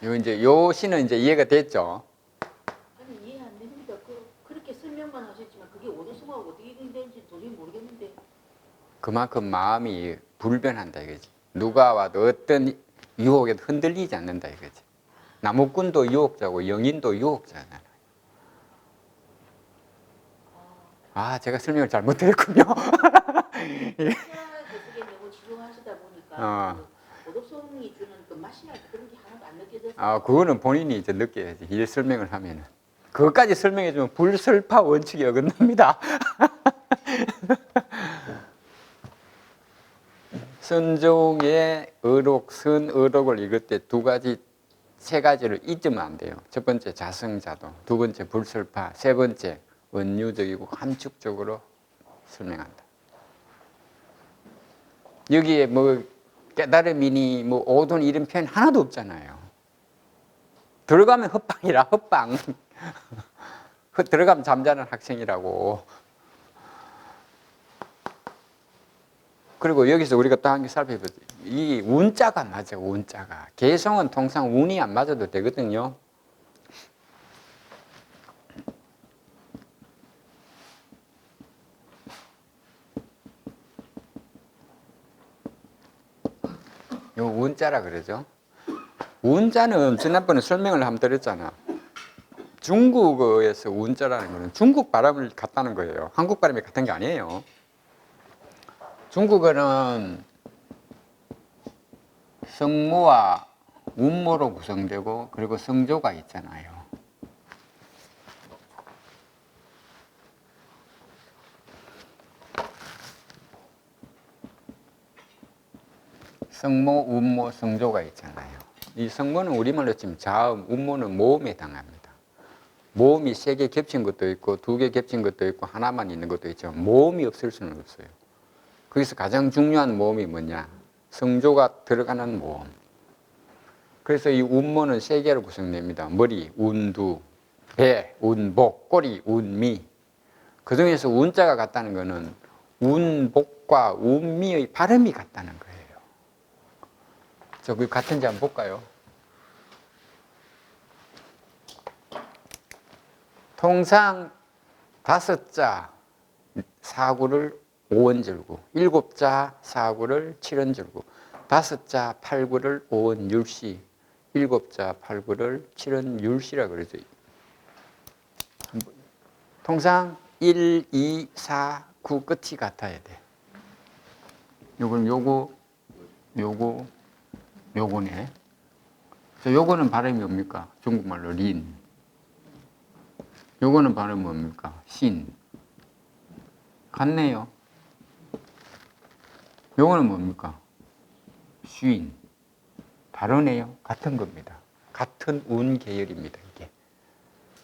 요 이제 요 시는 이제 이해가 됐죠? 아니 이해 안 됩니다. 그렇게 설명만 하셨지만 그게 오도수하고 어떻게 되는지 도저히 모르겠는데. 그만큼 마음이 불변한다 이거지. 누가 와도 어떤 유혹에 흔들리지 않는다 이거지. 나무꾼도 유혹자고 영인도 유혹자잖아요. 아, 제가 설명을 잘못드렸군요. 계속에 너무 지루하시다 보니까 그 오도성이 주는 그 맛이나 그런 게 하나도 안 느껴져서. 아, 그거는 본인이 이제 느껴야지. 이 설명을 하면은. 그것까지 설명해주면 불설파 원칙이 어긋납니다. 선종의 의록, 선의록을 읽을 때 두 가지, 세 가지를 잊으면 안 돼요. 첫 번째 자성자도, 두 번째 불설파, 세 번째 은유적이고 함축적으로 설명한다. 여기에 뭐 깨달음이니 뭐 오돈 이런 표현 하나도 없잖아요. 들어가면 헛방이라 헛방. 들어가면 잠자는 학생이라고. 그리고 여기서 우리가 또 한 개 살펴보죠. 이 운자가 맞아, 운자가. 개성은 통상 운이 안 맞아도 되거든요. 요 운자라 그러죠. 운자는 지난번에 설명을 한번 드렸잖아. 중국어에서 운자라는 거는 중국 발음을 갖다는 거예요. 한국 발음이 같은 게 아니에요. 중국어는 성모와 운모로 구성되고 그리고 성조가 있잖아요. 성모, 운모, 성조가 있잖아요. 이 성모는 우리말로 치면 자음, 운모는 모음에 해당합니다. 모음이 세 개 겹친 것도 있고 두 개 겹친 것도 있고 하나만 있는 것도 있지만 모음이 없을 수는 없어요. 거기서 가장 중요한 모음이 뭐냐? 성조가 들어가는 모음. 그래서 이 운모는 세 개로 구성됩니다. 머리, 운두, 배, 운복, 꼬리, 운미. 그 중에서 운자가 같다는 것은 운복과 운미의 발음이 같다는 거예요. 그 같은지 한번 볼까요? 통상 5자 사구를 5원절구, 7자 사구를 7원절구, 5자 8구를 5원율시, 7자 8구를 7원율시라 그러죠. 통상 1, 2, 4, 9 끝이 같아야 돼. 요건 요거네. 요거는 발음이 뭡니까? 중국말로 린. 요거는 발음이 뭡니까? 신. 같네요. 요거는 뭡니까? 쉰. 다르네요. 같은 겁니다. 같은 운 계열입니다. 이게.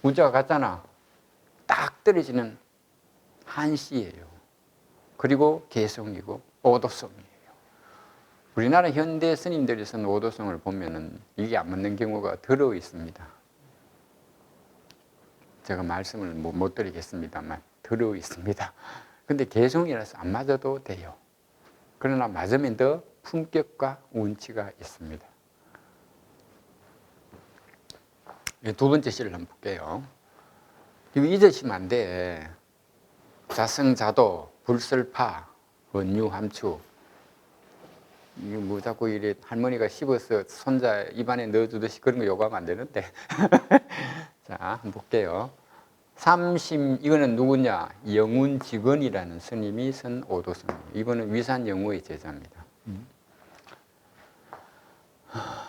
운자가 같잖아. 딱 떨어지는 한시예요. 그리고 개성이고 오도성이에요. 우리나라 현대 스님들이 쓴 오도성을 보면은 이게 안 맞는 경우가 들어 있습니다. 제가 말씀을 못 드리겠습니다만 들어 있습니다. 근데 개성이라서 안 맞아도 돼요. 그러나 맞으면 더 품격과 운치가 있습니다. 두 번째 시를 한번 볼게요. 이거 잊으시면 안 돼. 자성자도, 불설파, 은유함축. 이거 뭐 자꾸 이래 할머니가 씹어서 손자 입안에 넣어주듯이 그런 거 요구하면 안 되는데. 자, 한번 볼게요. 이거는 누구냐? 영운직원이라는 스님이 쓴 오도성입니다. 이거는 위산영우의 제자입니다.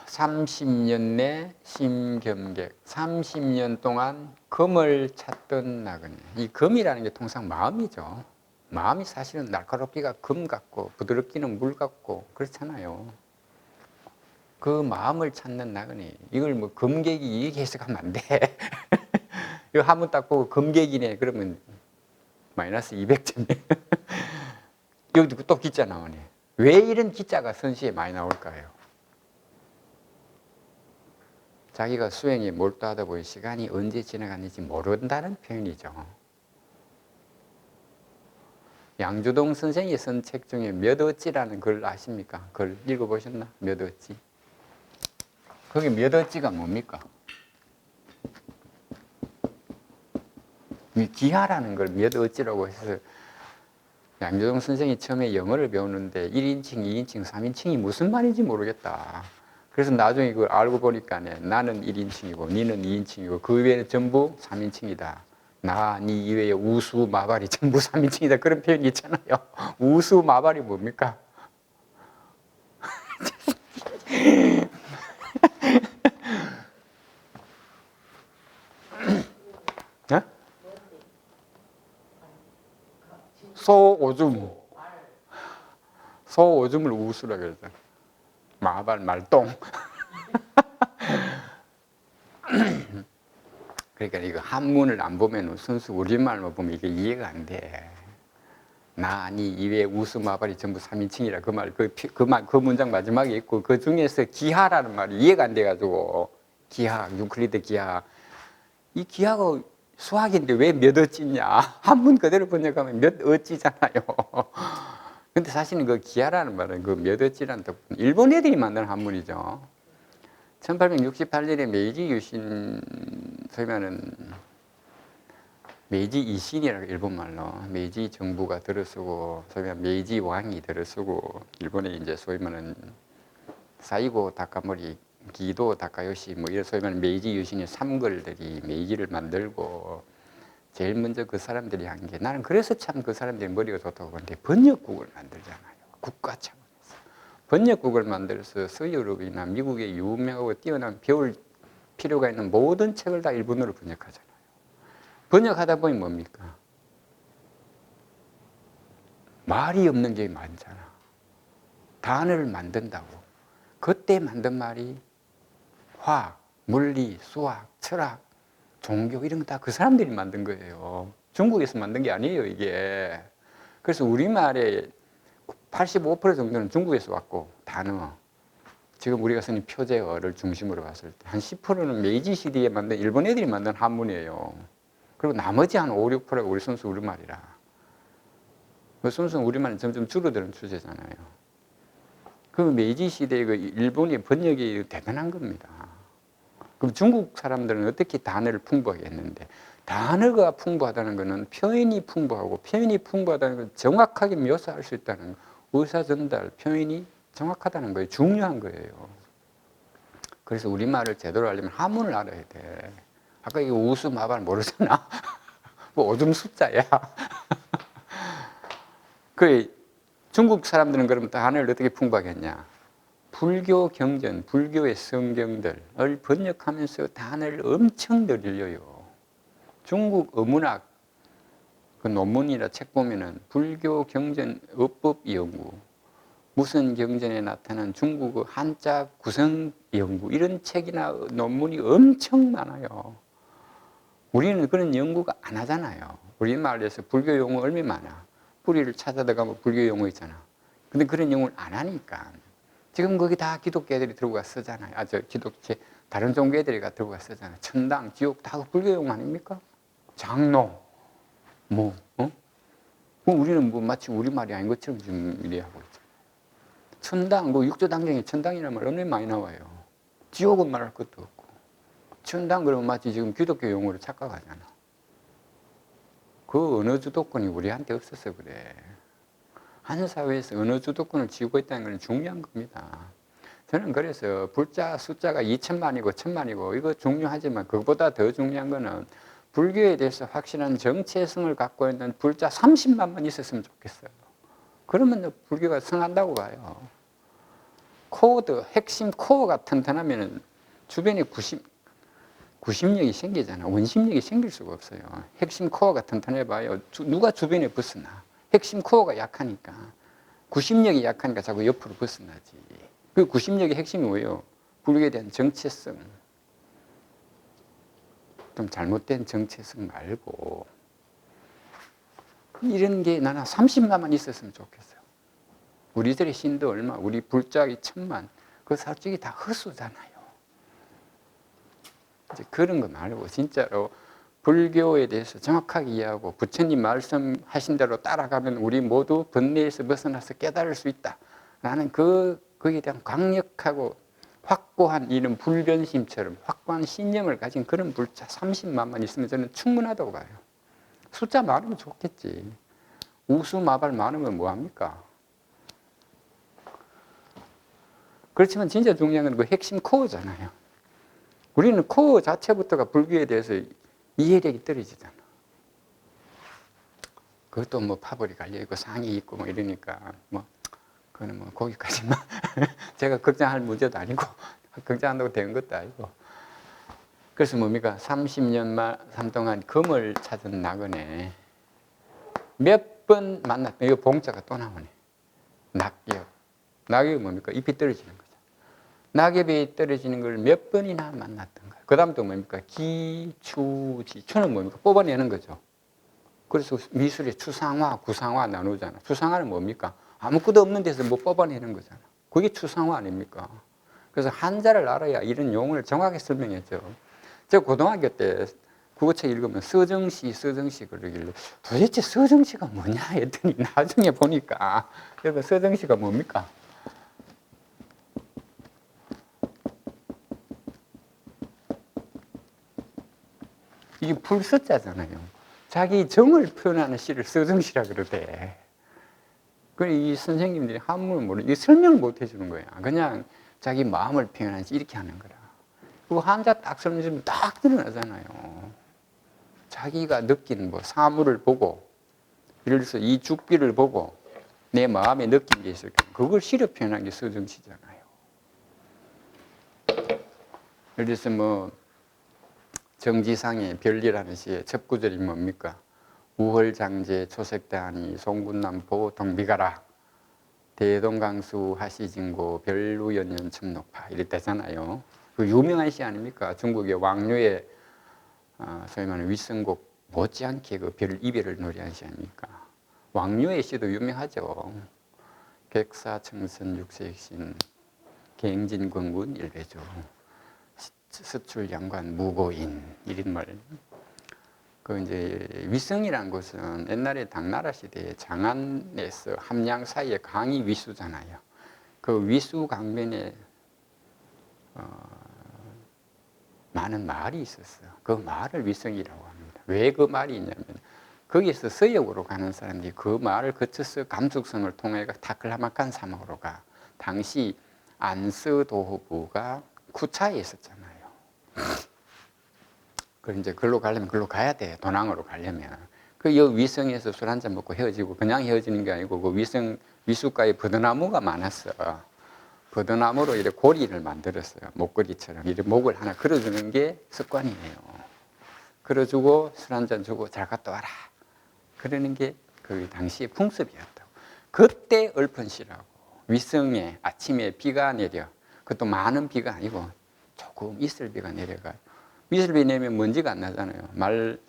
30년 내 심겸객. 30년 동안 금을 찾던 나그네. 이 금이라는 게 통상 마음이죠. 마음이 사실은 날카롭기가 금 같고 부드럽기는 물 같고 그렇잖아요. 그 마음을 찾는 나그네. 이걸 뭐 금객이 이렇게 해석하면 안 돼. 이거 한번 딱 보고 금객이네 그러면 마이너스 200점이에요. 여기도 또 기자 나오네. 왜 이런 기자가 선시에 많이 나올까요? 자기가 수행에 몰두하다 보니 시간이 언제 지나갔는지 모른다는 표현이죠. 양주동 선생이 쓴 책 중에 몇 어찌라는 글 아십니까? 글 읽어보셨나? 몇 어찌? 거기 몇 어찌가 뭡니까? 이 기하라는 걸 몇 어찌라고 해서 양조동 선생이 처음에 영어를 배우는데 1인칭, 2인칭, 3인칭이 무슨 말인지 모르겠다. 그래서 나중에 이걸 알고 보니까 나는 1인칭이고 니는 2인칭이고 그 외에는 전부 3인칭이다. 나, 니 이외에 우수, 마발이 전부 3인칭이다. 그런 표현이 있잖아요. 우수, 마발이 뭡니까? 어? 소오줌. 소오줌을 우수라 그러죠. 마발, 말똥. 그러니까 이거 한문을 안 보면 순수 우리말만 보면 이게 이해가 안 돼. 나, 니 이외에 우수, 마발이 전부 3인칭이라 그 문장 마지막에 있고 그 중에서 기하라는 말이 이해가 안 돼가지고 기하, 유클리드 기하. 이 기하가 수학인데 왜 몇 어찌냐? 한문 그대로 번역하면 몇 어찌잖아요. 근데 사실은 그 기하라는 말은 그 몇 어찌라는 뜻, 일본 애들이 만든 한문이죠. 1868년에 메이지 유신, 소위 말하는 메이지 이신이라고 일본말로 메이지 정부가 들어서고 소위 말하는 메이지 왕이 들어서고 일본에 이제 소위 말하는 사이고 다카모리, 기도 다카요시 뭐 이런 소위 말하는 메이지 유신의 삼걸들이 메이지를 만들고 제일 먼저 그 사람들이 한 게 나는 그래서 참 그 사람들이 머리가 좋다고 보는데 번역국을 만들잖아요. 국가 차원에서. 번역국을 만들어서 서유럽이나 미국의 유명하고 뛰어난 배울 필요가 있는 모든 책을 다 일본어로 번역하잖아요. 번역하다 보니 뭡니까? 말이 없는 게 많잖아. 단어를 만든다고. 그때 만든 말이 화학, 물리, 수학, 철학, 종교 이런 거 다 그 사람들이 만든 거예요. 중국에서 만든 게 아니에요, 이게. 그래서 우리말의 85% 정도는 중국에서 왔고, 단어. 지금 우리가 쓰는 표제어를 중심으로 봤을 때 한 10%는 메이지 시대에 만든 일본 애들이 만든 한문이에요. 그리고 나머지 한 5, 6%가 우리 순수 우리말이라. 그 순수 우리말은 점점 줄어드는 추세잖아요. 그 메이지 시대의 그 일본의 번역이 대단한 겁니다. 그럼 중국 사람들은 어떻게 단어를 풍부하게 했는데, 단어가 풍부하다는 것은 표현이 풍부하고, 표현이 풍부하다는 건 정확하게 묘사할 수 있다는 거. 의사 전달, 표현이 정확하다는 거예요. 중요한 거예요. 그래서 우리말을 제대로 하려면 한문을 알아야 돼. 아까 이거 우수, 마발 모르잖아. 뭐 오줌 숫자야. 그 중국 사람들은 그럼 단어를 어떻게 풍부하게 했냐? 불교 경전, 불교의 성경들을 번역하면서 단어를 엄청 늘려요. 중국 어문학 그 논문이나 책 보면은 불교 경전 어법 연구, 무슨 경전에 나타난 중국어 한자 구성 연구 이런 책이나 논문이 엄청 많아요. 우리는 그런 연구가 안 하잖아요. 우리말에서 불교 용어 얼마나 많아. 뿌리를 찾아 들어가면 불교 용어 있잖아. 근데 그런 용어를 안 하니까. 지금 거기 다 기독교 애들이 들어가 쓰잖아요. 다른 종교 애들이 들어가 쓰잖아요. 천당, 지옥 다 불교 용어 아닙니까? 장로, 우리는 마치 우리말이 아닌 것처럼 지금 이래하고 있죠. 천당, 육조당경에 천당이라는 말 얼마나 많이 나와요. 지옥은 말할 것도 없고. 천당 그러면 마치 지금 기독교 용어로 착각하잖아. 그 언어 주도권이 우리한테 없어서 그래. 한 사회에서 언어 주도권을 쥐고 있다는 건 중요한 겁니다. 저는 그래서 불자 숫자가 2천만이고 1천만이고 이거 중요하지만 그것보다 더 중요한 거는 불교에 대해서 확실한 정체성을 갖고 있는 불자 30만만 있었으면 좋겠어요. 그러면 불교가 성한다고 봐요. 코드, 핵심 코어가 튼튼하면 주변에 구심력이 생기잖아. 원심력이 생길 수가 없어요. 핵심 코어가 튼튼해봐요. 누가 주변에 벗어나. 핵심 코어가 약하니까. 구심력이 약하니까 자꾸 옆으로 벗어나지. 그 구심력의 핵심이 뭐예요? 불교에 대한 정체성. 좀 잘못된 정체성 말고 이런 게 나는 30만만 있었으면 좋겠어요. 우리들의 신도 얼마, 우리 불자기 1000만, 그 솔직히 다 헛수잖아요. 이제 그런 거 말고 진짜로 불교에 대해서 정확하게 이해하고 부처님 말씀하신 대로 따라가면 우리 모두 번뇌에서 벗어나서 깨달을 수 있다. 라는 거기에 대한 강력하고 확고한 이런 불변심처럼 확고한 신념을 가진 그런 불자 30만만 있으면 저는 충분하다고 봐요. 숫자 많으면 좋겠지. 우수마발 많으면 뭐합니까? 그렇지만 진짜 중요한 건 그 핵심 코어잖아요. 우리는 코어 자체부터가 불교에 대해서 이해력이 떨어지잖아. 그것도 뭐 파벌이 갈려있고 상이 있고 뭐 이러니까 뭐 그거는 뭐 거기까지만 제가 걱정할 문제도 아니고 걱정한다고 되는 것도 아니고. 그래서 뭡니까? 30년 동안 금을 찾은 나그네 몇 번 만났다. 이거 봉자가 또 나오네. 낙엽. 낙엽이 뭡니까? 잎이 떨어지는 거죠. 낙엽이 떨어지는 걸 몇 번이나 만났던 거예요. 그 다음 또 뭡니까? 기, 추, 지. 추는 뭡니까? 뽑아내는 거죠. 그래서 미술의 추상화, 구상화 나누잖아. 추상화는 뭡니까? 아무것도 없는 데서 뭐 뽑아내는 거잖아. 그게 추상화 아닙니까? 그래서 한자를 알아야 이런 용어를 정확하게 설명했죠. 제가 고등학교 때 국어책 읽으면 서정시 그러길래 도대체 서정시가 뭐냐 했더니 나중에 보니까 여기 서정시가 뭡니까? 이게 불서자잖아요. 자기 정을 표현하는 시를 서정시라 그러대. 그래 이 선생님들이 한문을 모르는 이 설명을 못 해주는 거야. 그냥 자기 마음을 표현하는 시 이렇게 하는 거라. 그 한자 딱 설명해주면 딱 드러나잖아요. 자기가 느낀 뭐 사물을 보고 예를 들어서 이 죽비를 보고 내 마음에 느낀 게 있을 거예요. 그걸 시로 표현한 게 서정시잖아요. 예를 들어서 뭐 정지상의 별리라는 시의 첫 구절이 뭡니까? 우월장제 초색대하니 송군남포 동비가라 대동강수 하시진고 별우연년 첨록파 이랬다잖아요. 그 유명한 시 아닙니까? 중국의 왕류의 소위 말하는 위성곡 못지않게 그 별 이별을 노래한 시 아닙니까? 왕류의 시도 유명하죠. 객사청선 육색신 갱진권군 일배주 서출양관 무고인 이런 말. 그 이제 위성이란 곳은 옛날에 당나라 시대에 장안에서 함양 사이에 강이 위수잖아요. 그 위수 강변에 많은 마을이 있었어요. 그 마을을 위성이라고 합니다. 왜 그 말이 있냐면 거기서 서역으로 가는 사람들이 그 마을을 거쳐서 감숙성을 통해 타클라마칸 사막으로 가. 당시 안스도부가 쿠차에 있었잖아요. 그 이제 글로 가려면 글로 가야 돼. 도낭으로 가려면. 그 위성에서 술 한잔 먹고 헤어지고 그냥 헤어지는 게 아니고 그 위수가에 버드나무가 많았어. 버드나무로 이렇게 고리를 만들었어요. 목걸이처럼 이렇게 목을 하나 걸어주는 게 습관이에요. 걸어주고 술 한잔 주고 잘 갔다 와라. 그러는 게 그 당시의 풍습이었다고. 그때 읊은 시라고. 위성에 아침에 비가 내려. 그것도 많은 비가 아니고 조금 이슬비가 내려가. 이슬비 내면 먼지가 안 나잖아요. 말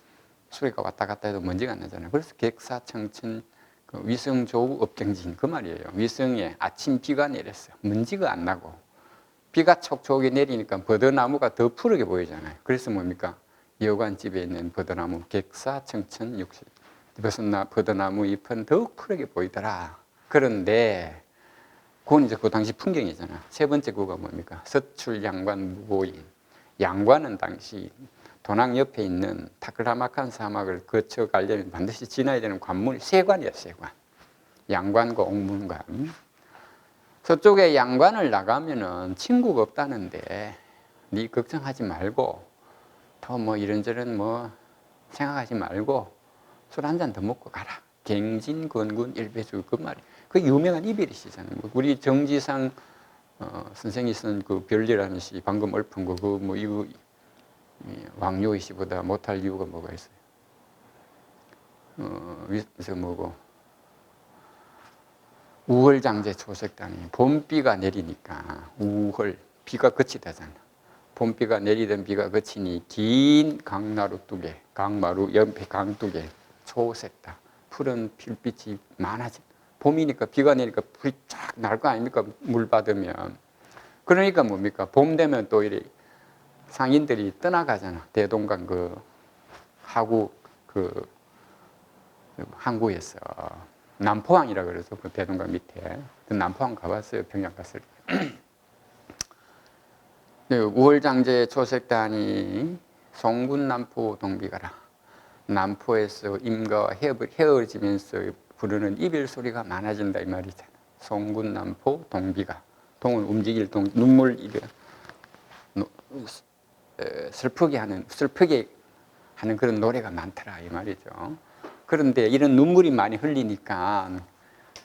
소리가 왔다 갔다 해도 먼지가 안 나잖아요. 그래서 객사청천 그 위성조우 업경진 그 말이에요. 위성에 아침 비가 내렸어요. 먼지가 안 나고 비가 촉촉하게 내리니까 버드나무가 더 푸르게 보이잖아요. 그래서 뭡니까? 여관집에 있는 버드나무 객사청천 육식 버드나무 잎은 더욱 푸르게 보이더라. 그런데 그건 이제 그 당시 풍경이잖아. 세 번째 구가 뭡니까? 서출양관 무고인. 양관은 당시 도낭 옆에 있는 타클라마칸 사막을 거쳐 가려면 반드시 지나야 되는 관문이 세관이에요. 세관. 양관과 옥문관. 서쪽에 양관을 나가면은 친구가 없다는데 네 걱정하지 말고 더 뭐 이런저런 뭐 생각하지 말고 술 한 잔 더 먹고 가라. 갱진권군 일배주 그 말이. 그 유명한 이별이시잖아요. 우리 정지상 선생이 쓴 그 별리라는 시 방금 읊은 거 그 뭐 이거 왕요의 시보다 못할 이유가 뭐가 있어요? 그래서 뭐고 우월장제 초색단이 봄비가 내리니까 우월 비가 그치다잖아. 봄비가 내리던 비가 그치니 긴 강나루 두 개, 강마루 연패 강 두 개, 초색다 푸른 필빛이 많아지. 봄이니까 비가 내리니까 불이 쫙 날 거 아닙니까? 물 받으면. 그러니까 뭡니까? 봄 되면 또 이래 상인들이 떠나가잖아. 대동강 그 하구 그 항구에서 남포항이라 그래서 그 대동강 밑에 그 남포항 가봤어요. 평양 갔을 때. 우월장제 초색단이 송군 남포 동비가라. 남포에서 임가와 헤어지면서 부르는 이별 소리가 많아진다 이 말이잖아. 송군 남포 동비가. 동은 움직일 동, 눈물 이별. 슬프게 하는 그런 노래가 많더라 이 말이죠. 그런데 이런 눈물이 많이 흘리니까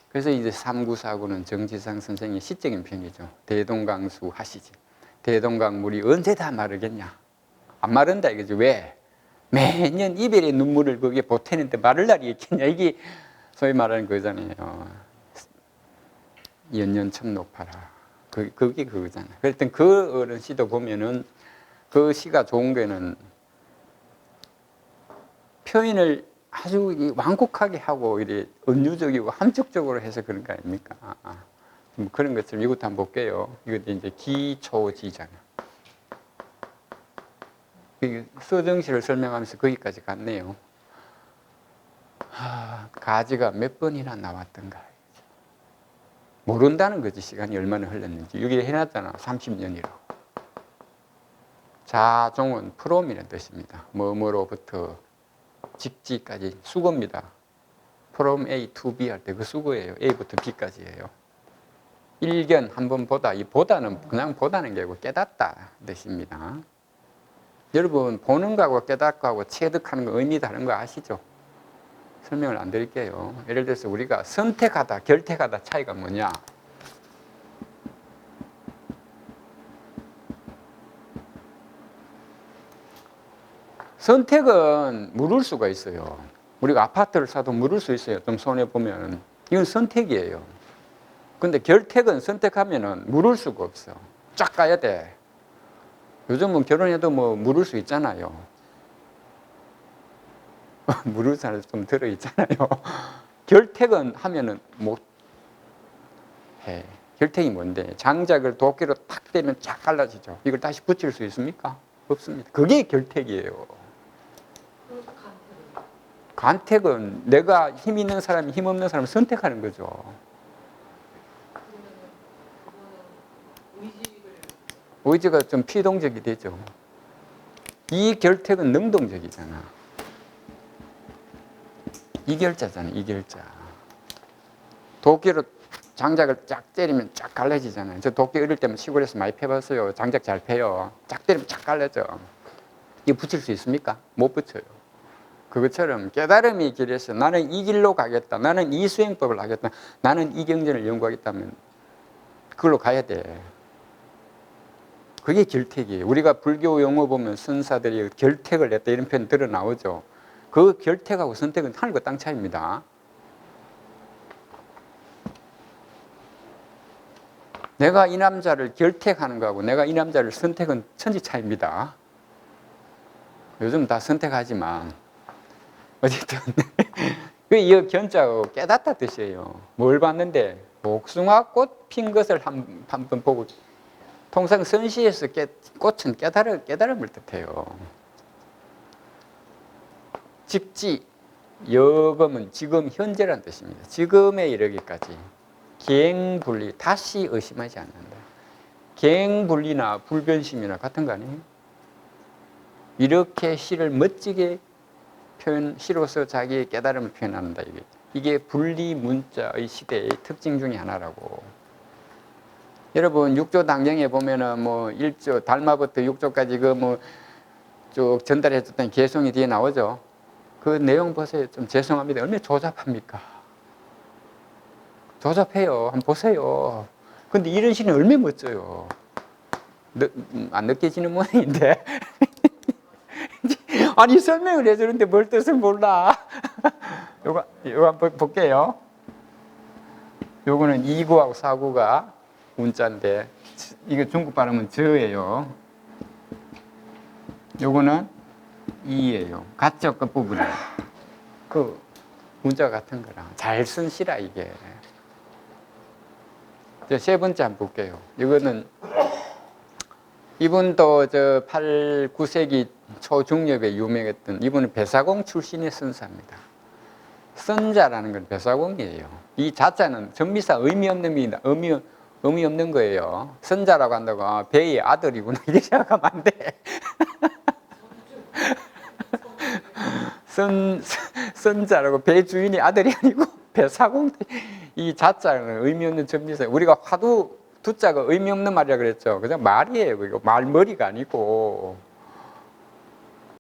그래서 이제 394구는 정지상 선생의 시적인 편이죠. 대동강수 하시지. 대동강물이 언제 다 마르겠냐? 안 마른다 이거죠. 왜? 매년 이별의 눈물을 거기에 보태는데 마를 날이 있겠냐? 이게 소위 말하는 거잖아요. 연년첨 높아라. 그게 그거잖아. 그랬더니 그 어른 시도 보면은 그 시가 좋은 거는 표현을 아주 완곡하게 하고 이래 은유적이고 함축적으로 해서 그런 거 아닙니까? 뭐 그런 것처럼 이것도 한번 볼게요. 이것도 이제 기초지잖아. 서정시를 설명하면서 거기까지 갔네요. 가지가 몇 번이나 나왔던가. 모른다는 거지, 시간이 얼마나 흘렀는지. 여기 해놨잖아, 30년이라고. 자종은 프롬이라는 뜻입니다. 뭐뭐로부터 직지까지 수거입니다. from A to B 할 때 그 수거예요. A부터 B까지예요. 일견 한번 보다. 이 보다는 그냥 보다는 게 아니고 깨닫다 뜻입니다. 여러분 보는 거하고 깨닫고 하고 체득하는 거 의미 다른 거 아시죠? 설명을 안 드릴게요. 예를 들어서 우리가 선택하다, 결택하다 차이가 뭐냐? 선택은 물을 수가 있어요. 우리가 아파트를 사도 물을 수 있어요. 좀 손해보면. 이건 선택이에요. 근데 결택은 선택하면은 물을 수가 없어. 쫙 가야 돼. 요즘은 결혼해도 뭐 물을 수 있잖아요. 물을 사람 좀 들어있잖아요. 결택은 하면은 못 해. 결택이 뭔데? 장작을 도끼로 탁 때리면 쫙 갈라지죠. 이걸 다시 붙일 수 있습니까? 없습니다. 그게 결택이에요. 간택은 내가 힘 있는 사람이 힘 없는 사람을 선택하는 거죠. 의지가 좀 피동적이 되죠. 이 결택은 능동적이잖아. 이결자잖아, 이결자. 도끼로 장작을 쫙 때리면 쫙 갈라지잖아요. 저 도끼 어릴 때면 시골에서 많이 패봤어요. 장작 잘 패요. 쫙 때리면 쫙 갈라져. 이거 붙일 수 있습니까? 못 붙여요. 그것처럼 깨달음이 길에서 나는 이 길로 가겠다. 나는 이 수행법을 하겠다. 나는 이 경전을 연구하겠다면 그걸로 가야 돼. 그게 결택이에요. 우리가 불교 용어 보면 선사들이 결택을 냈다 이런 표현 들어 나오죠. 그 결택하고 선택은 하늘과 땅 차이입니다. 내가 이 남자를 결택하는 거하고 내가 이 남자를 선택은 천지 차이입니다. 요즘 다 선택하지만 어쨌든 이 견자가 깨닫다 뜻이에요. 뭘 봤는데 복숭아 꽃 핀 것을 한번 보고 통상 선시에서 꽃은 깨달음을 뜻해요. 직지 여금은 지금 현재란 뜻입니다. 지금에 이르기까지 기행분리 다시 의심하지 않는다. 기행분리나 불변심이나 같은 거 아니에요? 이렇게 시를 멋지게 시로서 자기의 깨달음을 표현한다. 이게 분리 문자의 시대의 특징 중에 하나라고. 여러분 6조 당경에 보면은 뭐 1조 달마부터 6조까지 그 뭐 쭉 전달해 줬던 개송이 뒤에 나오죠. 그 내용 보세요. 좀 죄송합니다. 얼마나 조잡합니까? 조잡해요. 한번 보세요. 근데 이런 시는 얼마나 멋져요. 안 느껴지는 모양인데. 아니 설명을 해주는데 뭘 뜻을 몰라. 요거 한번 볼게요. 요거는 2구하고 4구가 문자인데 이거 중국 발음은 저예요. 요거는 2예요. 가짜 끝부분에 그 문자 같은 거랑 잘 쓴 시라 이게. 세 번째 한번 볼게요. 이거는 이분도 저 8, 9세기 초중엽에 유명했던 이분은 배사공 출신의 선사입니다. 선자라는 건 배사공이에요. 이 자자는 전미사 의미 없는 의미다. 의미 없는 거예요. 선자라고 한다고 배의 아들이구나 이렇게 생각하면 안 돼. 선자라고 배 주인이 아들이 아니고 배사공 이 자자는 의미 없는 전미사. 우리가 화두 두자가 의미 없는 말이라 그랬죠. 그냥 말이에요. 이거 말머리가 아니고.